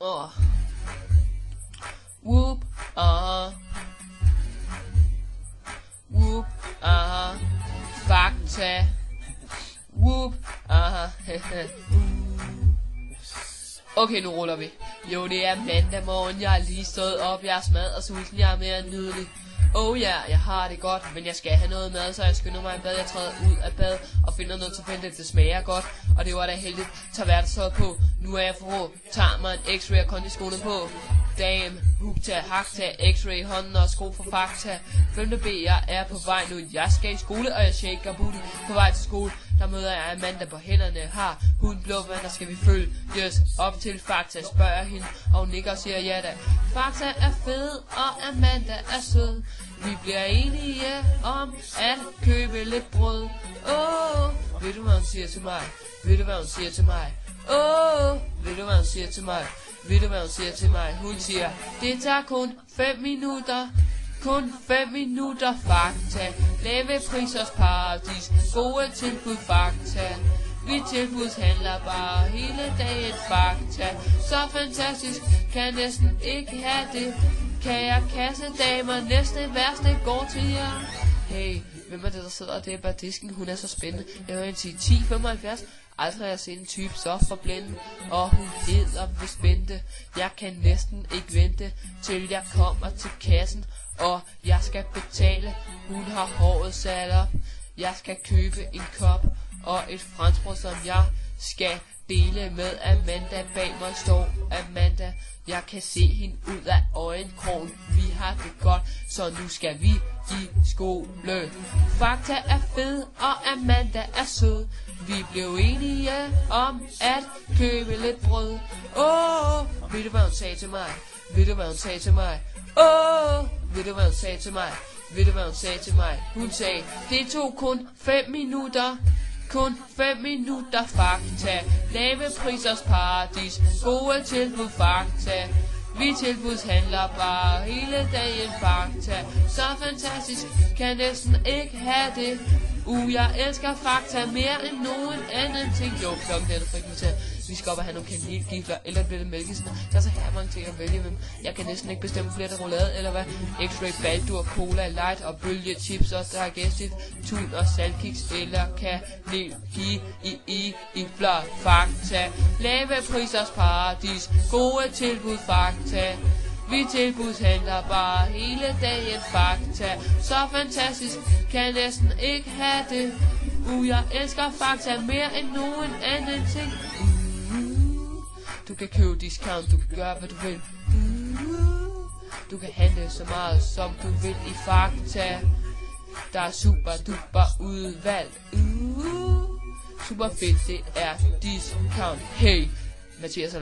Whoop, whoop, fakta. Whoop, Okay, nu ruller vi. Jo, det er mandag morgen, jeg er lige stået op, jeg er smadret og sulten, jeg er mere nydelig. Jeg har det godt, men jeg skal have noget mad, så jeg skynder mig i bad. Jeg træder ud af bad og finder noget tilfældigt, det smager godt. Og det var da heldigt, tager værtøjet på. Nu er jeg forrå, tager mig en x-ray og kondiskoene på. Damn, hupta, hakta, x-ray i hånden og sko for fakta. 5. B, jeg er på vej nu. Jeg skal i skole, og jeg shaker booty på vej til skole. Der møder jeg Amanda på hænderne. Har hun blå vand, der skal vi følge op til fakta. Spørger hende, og hun nikker og siger ja da. Fakta er fed, og Amanda er sød. Vi bliver enige om at købe lidt brød. Ved du hvad hun siger til mig? Ved du hvad hun siger til mig? Ved du hvad hun siger til mig? Ved du hvad hun siger til mig? Hun siger, det tager kun 5 minutter. Kun 5 minutter fakta. Lave prisers paradis. Gode tilbud fakta. Vi tilbudshandler bare hele dagen fakta. Så fantastisk, kan næsten ikke have det. Kære kassedamer, næste værste går til jer. Hey, hvem er det der sidder der bag disken? Hun er så spændende. Jeg hører en 1075. Aldrig har jeg set en type så forblændet. Og hun hedder vist Bente. Jeg kan næsten ikke vente til jeg kommer til kassen, og jeg skal betale. Hun har håret sat op. Jeg skal købe en kop og et franskbrød, som jeg skal dele med Amanda. Bag mig står Amanda. Jeg kan se hende ud af øjenkrogen. Vi har det godt, så nu skal vi i skole. Fakta er fed, og Amanda er sød. Vi blev enige om at købe lidt brød. Ved du hvad hun sagde til mig? Ved du hvad hun sagde til mig? Ved du hvad hun sagde til mig? Ved du hvad hun sagde til mig? Hun sagde, det tog kun 5 minutter. Kun 5 minutter fakta. Lave prisers paradis. Gode tilbud fakta. Vi tilbudshandler bare hele dagen fakta. Så fantastisk, kan næsten ikke have det. Jeg elsker fakta mere end nogen anden ting. Jo, klokken er det frikvarter. Vi skal op og have nogle kanelgifler, eller bliver det mælkesen. Der er så her mange ting at vælge med. Jeg kan næsten ikke bestemme flere, der roulade, eller hvad? X-ray, Baldur, Cola, Light og bølge, chips og digestive, tun og saltkiks, eller kanelgifler, fakta. Lave prisers paradis, gode tilbud, fakta. Vi tilbudshandler bare hele dagen fakta. Så fantastisk, kan næsten ikke have det. Jeg elsker fakta mere end nogen anden ting. Du kan købe discount, du kan gøre hvad du vil. Du kan handle så meget som du vil i fakta. Der er super duper udvalg. Super fedt, det er discount. Hey, Mathias